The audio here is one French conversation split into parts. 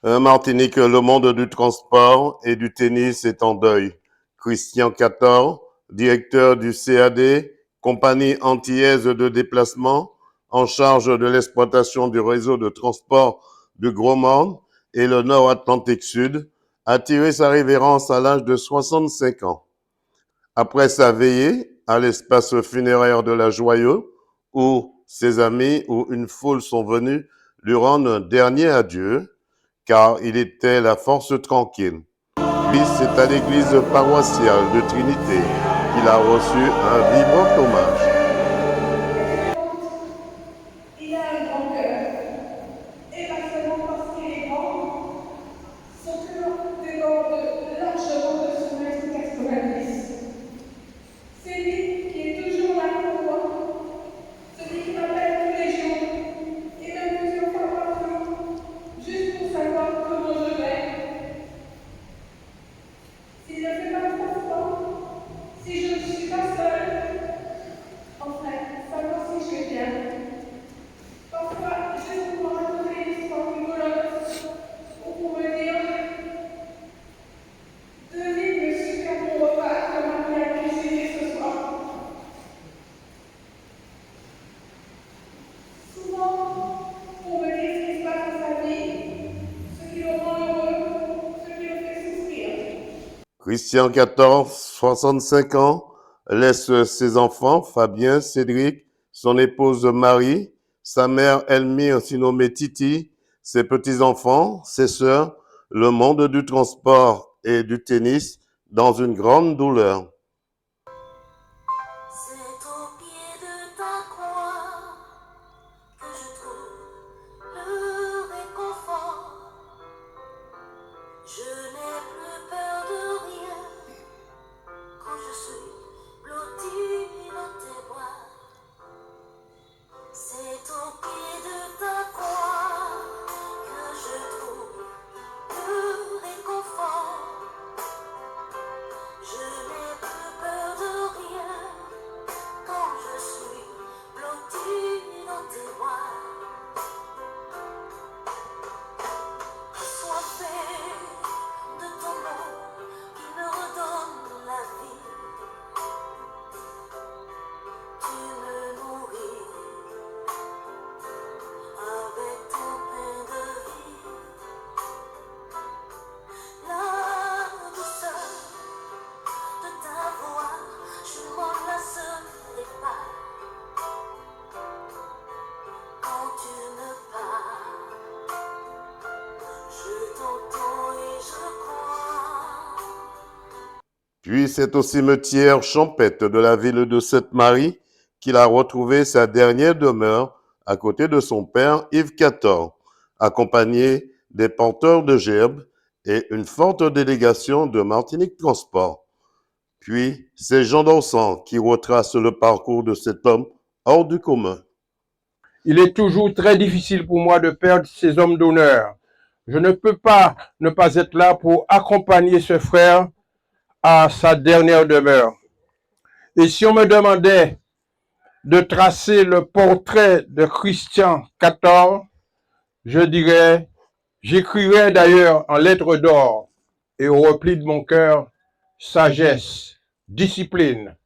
Martinique, le monde du transport et du tennis est en deuil. Christian Cator, directeur du CAD, compagnie antillaise de déplacement, en charge de l'exploitation du réseau de transport du Gros Monde et le Nord-Atlantique Sud, a tiré sa révérence à l'âge de 65 ans. Après sa veillée à l'espace funéraire de la Joyeuse, où ses amis ou une foule sont venus lui rendre un dernier adieu, car il était la force tranquille. Puis c'est à l'église paroissiale de Trinité qu'il a reçu un vibrant hommage. Il a un grand cœur, et pas seulement parce qu'il est grand, son cœur déborde largement de son mètre 90. C'est lui qui est toujours là pour moi, celui qui m'appelle tous les jours, et même plusieurs fois par jour, juste pour savoir comment je vais. S'il ne fait pas trop froid, si je ne suis pas seule, enfin, savoir si je vais bien. Parfois, juste pour me raconter une histoire rigolote, ou pour me dire devine le super bon repas que Marie a cuisiné ce soir. Souvent, pour me dire ce qui se passe dans sa vie, ce qui le rend heureux, ce qui le fait souffrir. Christian 14, 65 ans, laisse ses enfants, Fabien, Cédric, son épouse Marie, sa mère Elmire, surnommée Titi, ses petits-enfants, ses sœurs, le monde du transport et du tennis dans une grande douleur. C'est au pied de ta croix que je trouve le réconfort. Je n'ai plus peur de rien quand je suis blottie dans tes bras. C'est au pied de ta croix que je trouve le réconfort. Je n'ai plus peur de rien quand je suis blottie dans tes bras. Assoiffée de ton nom qui me redonne la vie. Tu me nourris avec ton pain de vie. La douceur de ta voix, je m'en lasserai pas. Quand tu me parles, je t'entends et je crois. Puis c'est au cimetière champêtre de la ville de Sainte-Marie qu'il a retrouvé sa dernière demeure à côté de son père Yves XIV, accompagné des porteurs de gerbes et une forte délégation de Martinique Transport. Puis c'est Jean Dorsan qui retrace le parcours de cet homme hors du commun. Il est toujours très difficile pour moi de perdre ces hommes d'honneur. Je ne peux pas ne pas être là pour accompagner ce frère à sa dernière demeure. Et si on me demandait de tracer le portrait de Christian XIV, je dirais, j'écrirais d'ailleurs en lettres d'or et au repli de mon cœur, sagesse, discipline,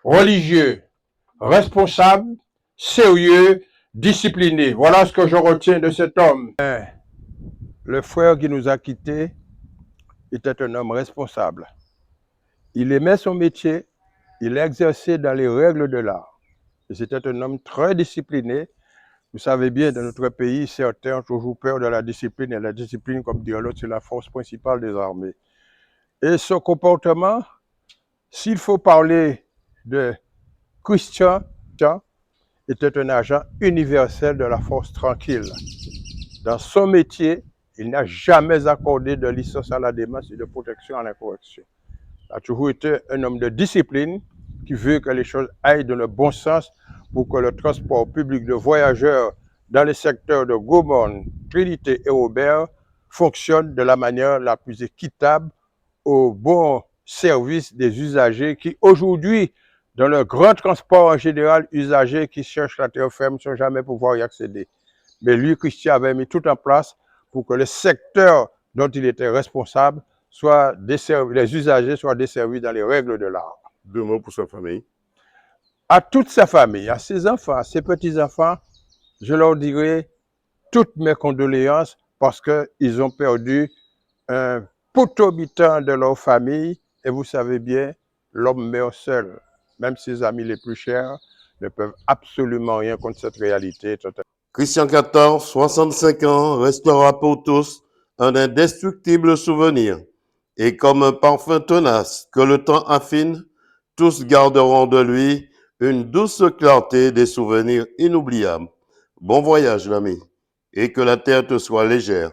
religieux, responsable, sérieux, discipliné. Voilà ce que je retiens de cet homme. Le frère qui nous a quittés était un homme responsable. Il aimait son métier, il exerçait dans les règles de l'art. Et c'était un homme très discipliné. Vous savez bien, dans notre pays, certains ont toujours peur de la discipline. Et la discipline, comme dit l'autre, c'est la force principale des armées. Et son comportement, s'il faut parler de Christian, était un agent universel de la force tranquille. Dans son métier, il n'a jamais accordé de licence à la démence et de protection à l'incorrection. Il a toujours été un homme de discipline qui veut que les choses aillent dans le bon sens pour que le transport public de voyageurs dans les secteurs de Gaumont, Trinité et Aubert fonctionne de la manière la plus équitable au bon service des usagers qui aujourd'hui, dans le grand transport en général, usagers qui cherchent la terre ferme ne sont jamais pouvoir y accéder. Mais lui, Christian, avait mis tout en place pour que le secteur dont il était responsable soit desservi, les usagers soient desservis dans les règles de l'art. 2 mots pour sa famille. À toute sa famille, à ses enfants, à ses petits-enfants, je leur dirai toutes mes condoléances parce qu'ils ont perdu un potomitan de leur famille. Et vous savez bien, l'homme meurt seul. Même ses amis les plus chers ne peuvent absolument rien contre cette réalité. Christian XIV, 65 ans, restera pour tous un indestructible souvenir. Et comme un parfum tenace que le temps affine, tous garderont de lui une douce clarté des souvenirs inoubliables. Bon voyage, l'ami, et que la terre te soit légère.